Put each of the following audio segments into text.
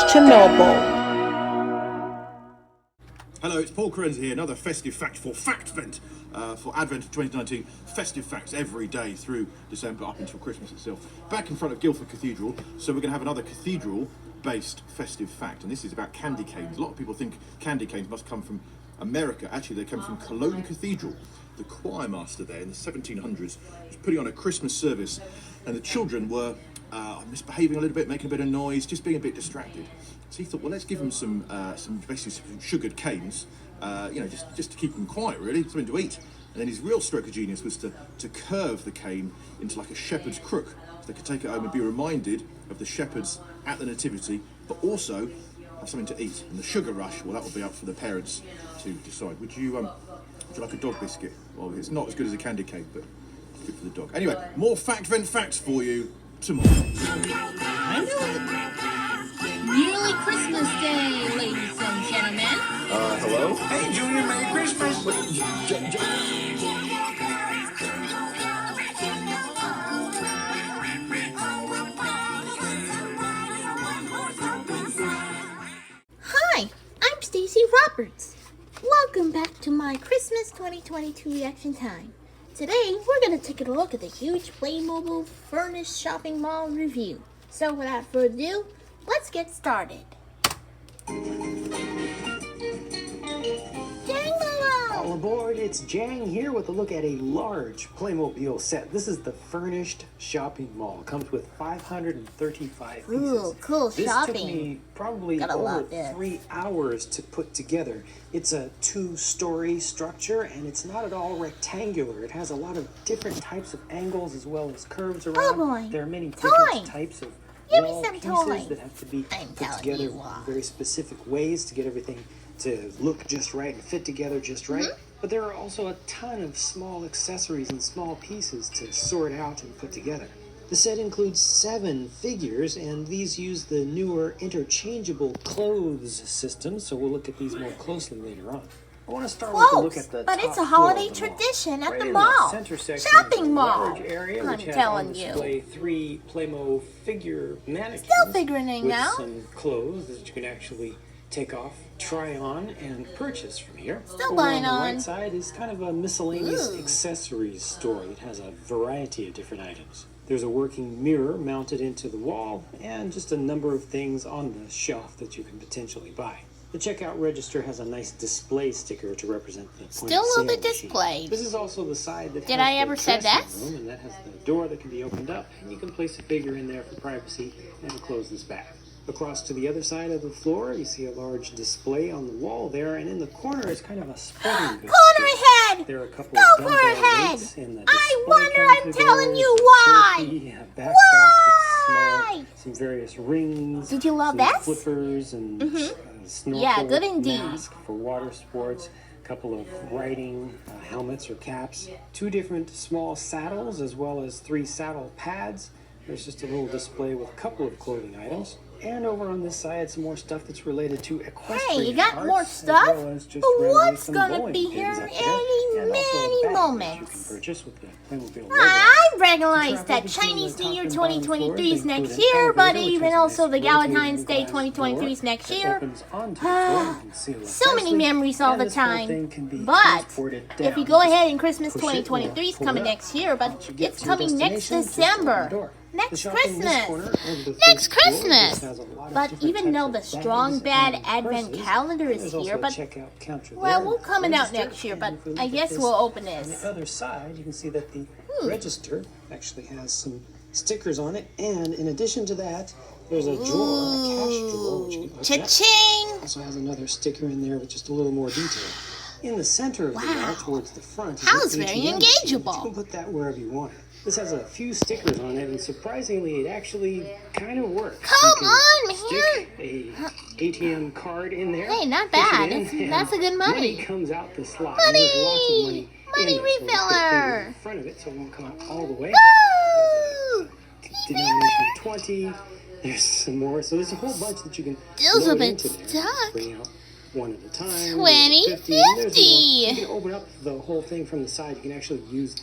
Chernobyl. Hello, it's Paul Krenz here. Another festive fact for FactVent for Advent of 2019. Festive facts every day through December up until Christmas itself. Back in front of Guildford Cathedral, so we're going to have another cathedral-based festive fact, and this is about candy canes. A lot of people think candy canes must come from America. Actually, they come from Cologne Cathedral. The choir master there in the 1700s was putting on a Christmas service, and the children were misbehaving a little bit, making a bit of noise, just being a bit distracted. So he thought, well, let's give them some sugared canes, just to keep them quiet, really, something to eat. And then his real stroke of genius was to curve the cane into like a shepherd's crook, so they could take it home and be reminded of the shepherds at the nativity, but also have something to eat. And the sugar rush, well, that will be up for the parents to decide. Would you like a dog biscuit? Well, it's not as good as a candy cane, but it's good for the dog. Anyway, more FactVent facts for you tomorrow. Nearly Christmas Day, ladies and gentlemen. Hello? Hey, Junior, Merry Christmas. Hi, I'm Stacie Roberts. Welcome back to my Christmas 2022 reaction time. Today, we're going to take a look at the huge Playmobil Furnished shopping mall review. So without further ado, let's get started. All aboard, it's Jang here with a look at a large Playmobil set. This is the Furnished shopping mall. It comes with 535 pieces. Ooh, cool shopping. This took me probably over 3 hours to put together. It's a 2-story structure, and it's not at all rectangular. It has a lot of different types of angles as well as curves around. Oh boy. There are many different types of wall pieces that have to be put together in very specific ways to get everything to look just right and fit together just right. But there are also a ton of small accessories and small pieces to sort out and put together. The set includes 7 figures, and these use the newer interchangeable clothes system, so we'll look at these more closely later on. I want to start with a look at the but top it's a holiday floor of the tradition mall. at the Right mall. in the center section Shopping mall. Large area, I'm which has telling on you. display 3 Playmo figure mannequins. Still figuring with now. some clothes that you can actually take off, try on, and purchase from here. Still Over buying on the on. right side is kind of a miscellaneous accessories store. It has a variety of different items. There's a working mirror mounted into the wall, and just a number of things on the shelf that you can potentially buy. The checkout register has a nice display sticker to represent the point Still of a little sale bit machine. displayed. This is also the side that Did has I the ever said dressing that? room, and that has the door that can be opened up, and you can place a figure in there for privacy and close this back. Across to the other side of the floor, you see a large display on the wall there, and in the corner is kind of a sporting goods Corner store. ahead! There are a couple Go of for dumbbell ahead! weights in the I display wonder, I'm counter telling there. you There's a why! turkey, a backpack that's Why? small, some various rings. Did you love some that? flippers and snorkel Yeah, good indeed. mask for water sports. Couple of riding helmets or caps, 2 different small saddles, as well as 3 saddle pads. There's just a little display with a couple of clothing items. And over on this side, some more stuff that's related to equestrian Hey, you got arts, more as stuff? well as just But randomly what's some gonna bowling be pins here up there, any and also a bag that moment? you can purchase with the Playmobil logo I some bragging rights that Chinese New Year 2023 is next year, but even also the Valentine's Day 2023 is next year. So many memories all the time. But if you go ahead and Christmas 2023 is coming next year, but it's coming next December. Next Christmas! Next Christmas! But even though the Strong Bad Advent Calendar is here, but, well, we'll coming out next year, but I guess we'll open this. On the other side, you can see that the register actually has some stickers on it, and in addition to that, there's a drawer, a cash drawer, which you can open up. Cha-ching! Also has another sticker in there with just a little more detail. In the center of the wall, towards the front, That was very engageable. You can put that wherever you want. This has a few stickers on it, and surprisingly, it actually kind of works. Come on, man! Stick a ATM card in there. Hey, not bad. That's a good money. Money comes out the slot. Money! There's lots of money. Money refiller! In front of it, so it won't come out all the way. Woo! Denomination 20. There's some more. So there's a whole bunch that you can Feels a load bit into there. stuck. Bring out one at a time. 20, 50. There's more. 50. You can open up the whole thing from the side. You can actually use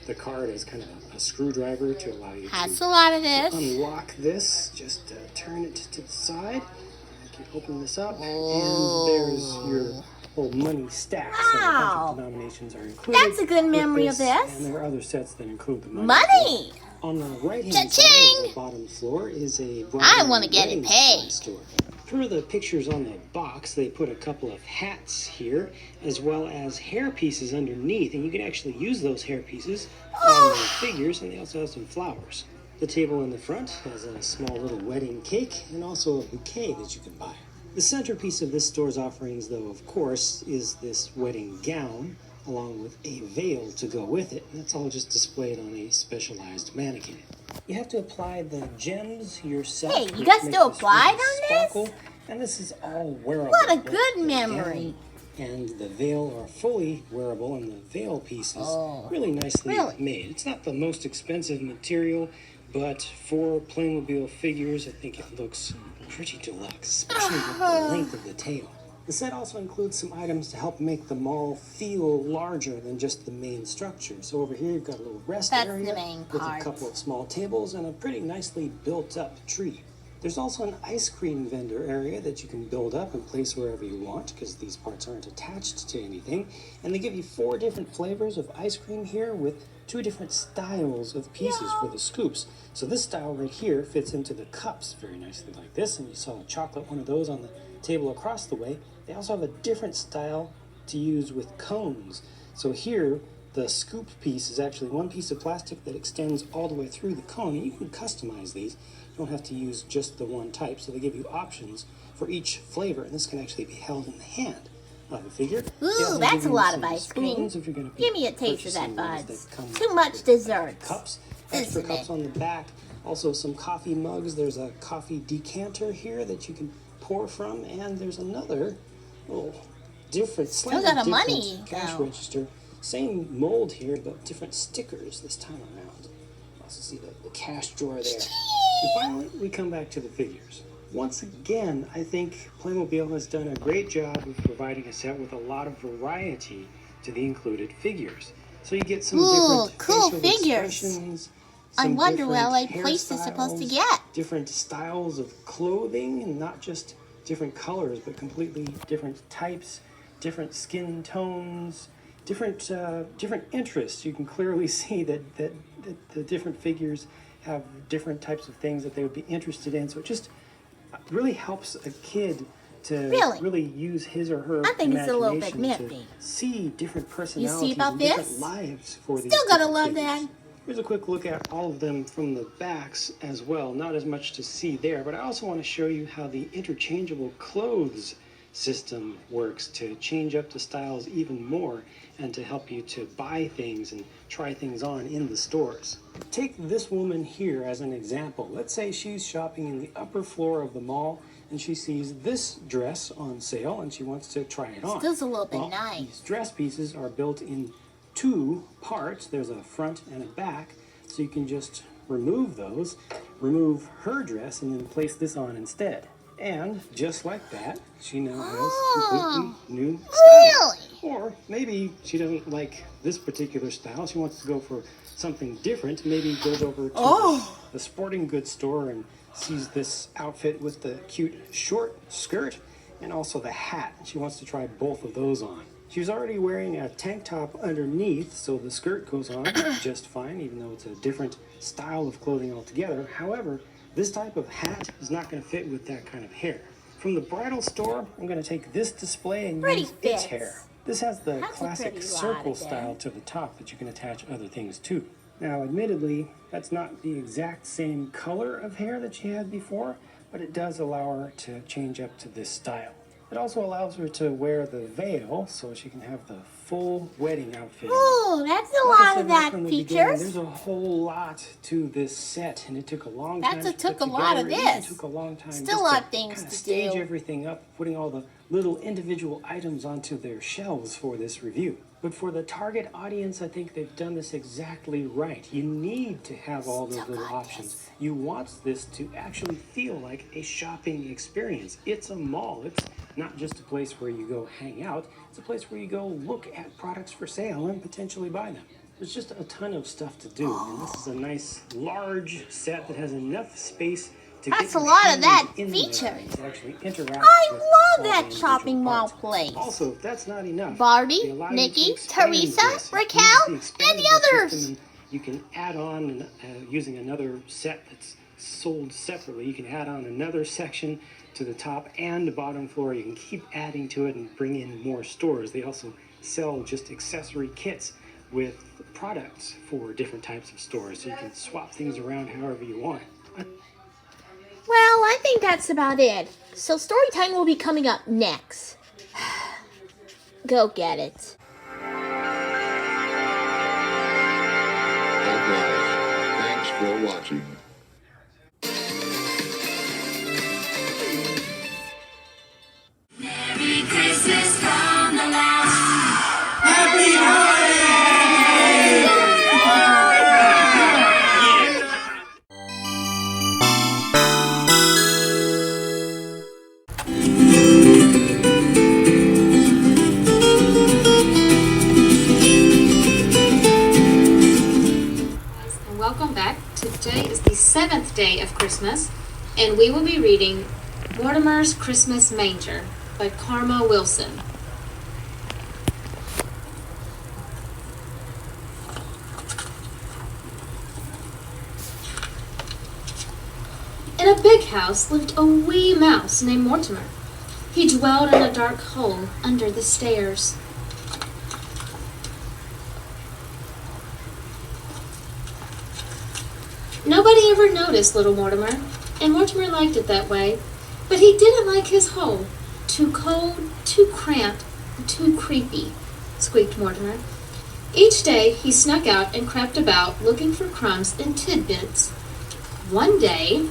the card as kind of a screwdriver to allow you Has to a lot of this. unlock this. Just turn it to the side. I can open this up, Oh. and there's your whole money stack. So a Wow. bunch of denominations are included. That's a good memory with of this. And there are other sets that include the money. Money! On the right-hand side Cha-ching! of the bottom floor is a I wanna get it wedding paid. store. For the pictures on the box, they put a couple of hats here, as well as hair pieces underneath, and you can actually use those hair pieces on the figures, and they also have some flowers. The table in the front has a small little wedding cake, and also a bouquet that you can buy. The centerpiece of this store's offerings, though, of course, is this wedding gown, along with a veil to go with it, and that's all just displayed on a specialized mannequin. You have to apply the gems yourself. Hey, you which guys make still this applied really on this? sparkle, and this is all wearable. What a Both good the memory. gown and the veil are fully wearable, and the veil piece is Oh, really nicely really? made. It's not the most expensive material, but for Playmobil figures, I think it looks pretty deluxe, especially with the length of the tail. The set also includes some items to help make the mall feel larger than just the main structure. So over here you've got a little rest That's area the main with part. a couple of small tables and a pretty nicely built up tree. There's also an ice cream vendor area that you can build up and place wherever you want because these parts aren't attached to anything. And they give you 4 different flavors of ice cream here with 2 different styles of pieces for the scoops. So this style right here fits into the cups very nicely like this, and you saw a chocolate one of those on the table across the way. They also have a different style to use with cones. So here, the scoop piece is actually one piece of plastic that extends all the way through the cone, and you can customize these. You don't have to use just the one type, so they give you options for each flavor, and this can actually be held in the hand of the figure. They Ooh, also that's give a you lot of some ice cream. spoons if you're gonna be Give me a taste of that, purchasing ones buds. that come Too much with desserts. Cups, extra isn't cups it? on the back. Also some coffee mugs. There's a coffee decanter here that you can pour from, and there's another little different, slightly got a different money, cash though. register. Same mold here, but different stickers this time around. Also see the cash drawer there. And finally, we come back to the figures. Once again, I think Playmobil has done a great job of providing a set with a lot of variety to the included figures. So you get some Ooh, different cool facial figures. expressions, I some wonder what different like place is supposed to hairstyles, get. different styles of clothing, and not just different colors, but completely different types, different skin tones, different interests. You can clearly see that the different figures have different types of things that they would be interested in. So it just really helps a kid to really use his or her I think it's a little bit imagination nifty. to see different personalities about and this? different lives for these Still gotta different love figures. that. Here's a quick look at all of them from the backs as well. Not as much to see there, but I also want to show you how the interchangeable clothes system works to change up the styles even more and to help you to buy things and try things on in the stores. Take this woman here as an example. Let's say she's shopping in the upper floor of the mall and she sees this dress on sale and she wants to try it on. Still's a little bit Well, nice. These dress pieces are built in 2 parts. There's a front and a back, so you can just remove those, remove her dress, and then place this on instead. And just like that, she now has completely new style. Really? Or maybe she doesn't like this particular style. She wants to go for something different. Maybe goes over to the sporting goods store and sees this outfit with the cute short skirt and also the hat. She wants to try both of those on. She was already wearing a tank top underneath, so the skirt goes on just fine, even though it's a different style of clothing altogether. However, this type of hat is not going to fit with that kind of hair. From the bridal store, I'm going to take this display and use its hair. This has the classic circle style to the top that you can attach other things to. Now, admittedly, that's not the exact same color of hair that she had before, but it does allow her to change up to this style. It also allows her to wear the veil so she can have the full wedding outfit. Oh, that's a lot of that features. There's a whole lot to this set, and it took a long time. It took a lot of this. It took a long time. Still a lot of things to stage do. Everything up, putting all the little individual items onto their shelves for this review. But for the target audience, I think they've done this exactly right. You need to have all those little options. You want this to actually feel like a shopping experience. It's a mall. It's not just a place where you go hang out. It's a place where you go look at products for sale and potentially buy them. There's just a ton of stuff to do. And this is a nice, large set that has enough space to That's a lot of that features. I love that shopping mall place. Also, if that's not enough, Barbie, Nikki, Teresa, Raquel, and the others. You can add on, using another set that's sold separately, you can add on another section to the top and the bottom floor. You can keep adding to it and bring in more stores. They also sell just accessory kits with products for different types of stores, so you can swap things around however you want. Well, I think that's about it. So story time will be coming up next. Go get it. Alright, thanks for watching. Merry Christmas from the last. Happy holidays! Welcome back. Today is the 7th day of Christmas, and we will be reading Mortimer's Christmas Manger by Karma Wilson. In a big house lived a wee mouse named Mortimer. He dwelled in a dark hole under the stairs. Nobody ever noticed little Mortimer, and Mortimer liked it that way, but he didn't like his hole. Too cold, too cramped, and too creepy, squeaked Mortimer. Each day he snuck out and crept about looking for crumbs and tidbits. One day,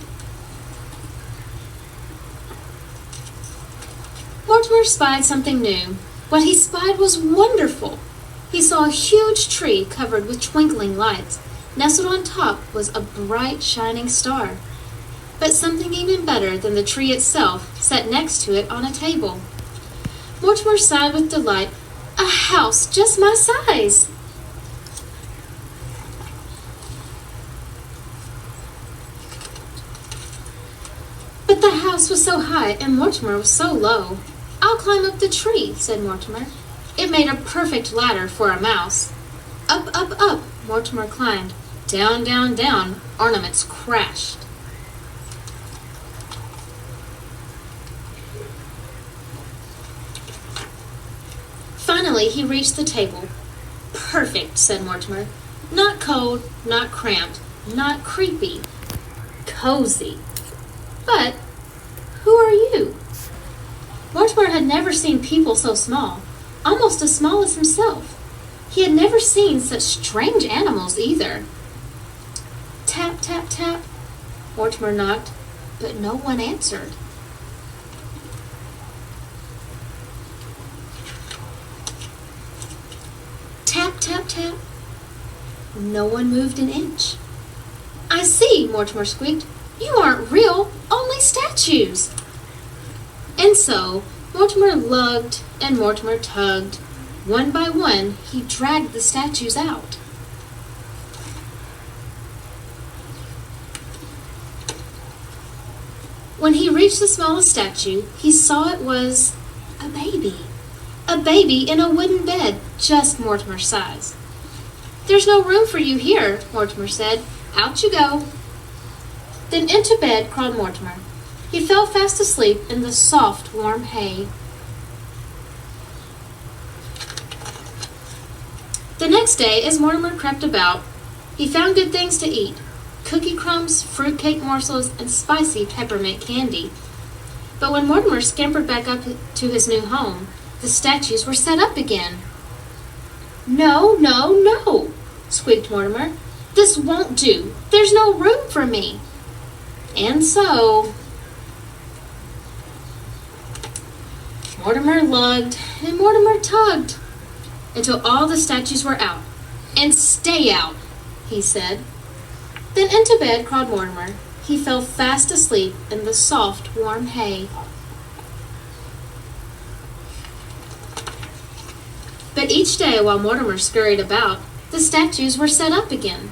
Mortimer spied something new. What he spied was wonderful. He saw a huge tree covered with twinkling lights. Nestled on top was a bright, shining star. But something even better than the tree itself sat next to it on a table. Mortimer sighed with delight. A house just my size! But the house was so high and Mortimer was so low. I'll climb up the tree, said Mortimer. It made a perfect ladder for a mouse. Up, up, up, Mortimer climbed. Down, down, down, ornaments crashed. Finally, he reached the table. Perfect, said Mortimer. Not cold, not cramped, not creepy. Cozy. But who are you? Mortimer had never seen people so small, almost as small as himself. He had never seen such strange animals either. Tap, tap, tap. Mortimer knocked, but no one answered. Tap, tap, tap. No one moved an inch. I see, Mortimer squeaked. You aren't real, only statues. And so, Mortimer lugged and Mortimer tugged, One by one, he dragged the statues out. When he reached the smallest statue, he saw it was a baby. A baby in a wooden bed, just Mortimer's size. "There's no room for you here," Mortimer said. "Out you go." Then into bed crawled Mortimer. He fell fast asleep in the soft, warm hay. The next day, as Mortimer crept about, he found good things to eat: cookie crumbs, fruitcake morsels, and spicy peppermint candy. But when Mortimer scampered back up to his new home, the statues were set up again. "No, no, no," squeaked Mortimer. "This won't do. There's no room for me." And so Mortimer lugged and Mortimer tugged until all the statues were out. "And stay out," he said. Then into bed crawled Mortimer. He fell fast asleep in the soft, warm hay. But each day while Mortimer scurried about, the statues were set up again.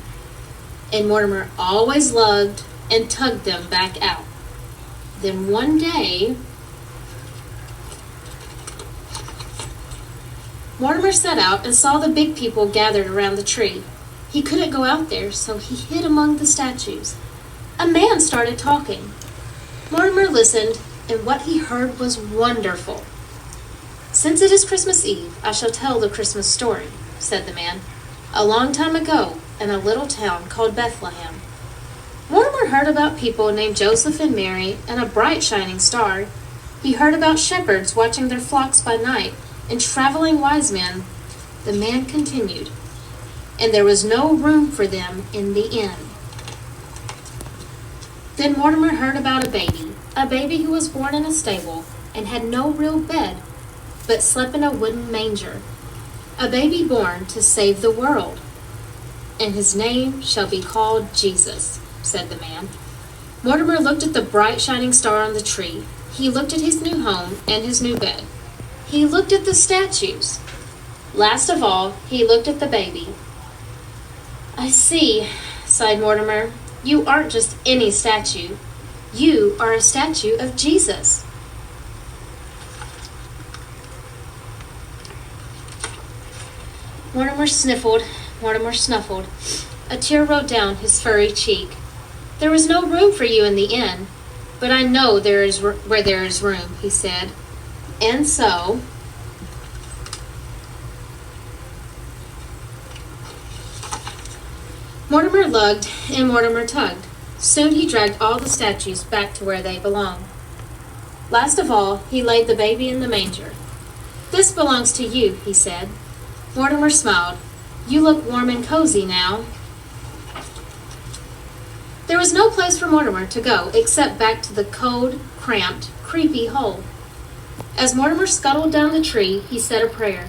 And Mortimer always lugged and tugged them back out. Then one day, Mortimer set out and saw the big people gathered around the tree. He couldn't go out there, so he hid among the statues. A man started talking. Mortimer listened, and what he heard was wonderful. "Since it is Christmas Eve, I shall tell the Christmas story," said the man. "A long time ago, in a little town called Bethlehem, Mortimer heard about people named Joseph and Mary and a bright shining star. He heard about shepherds watching their flocks by night and traveling wise men." The man continued, "And there was no room for them in the inn." Then Mortimer heard about a baby who was born in a stable and had no real bed, but slept in a wooden manger. A baby born to save the world. "And his name shall be called Jesus," said the man. Mortimer looked at the bright shining star on the tree. He looked at his new home and his new bed. He looked at the statues. Last of all, he looked at the baby. "I see," sighed Mortimer. "You aren't just any statue. You are a statue of Jesus." Mortimer sniffled. Mortimer snuffled. A tear rolled down his furry cheek. "There was no room for you in the inn, but I know where there is room," he said. And so Mortimer lugged and Mortimer tugged. Soon he dragged all the statues back to where they belong. Last of all, he laid the baby in the manger. "This belongs to you," he said. Mortimer smiled. "You look warm and cozy now." There was no place for Mortimer to go except back to the cold, cramped, creepy hole. As Mortimer scuttled down the tree, he said a prayer.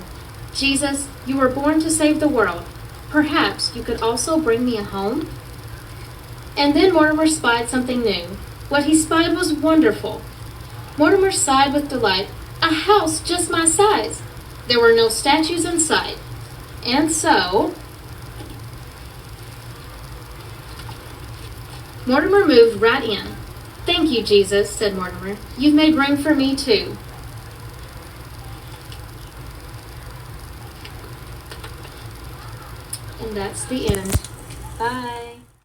"Jesus, you were born to save the world. Perhaps you could also bring me a home?" And then Mortimer spied something new. What he spied was wonderful. Mortimer sighed with delight. A house just my size. There were no statues in sight. And so Mortimer moved right in. "Thank you, Jesus," said Mortimer. "You've made room for me, too." And that's the end. Bye.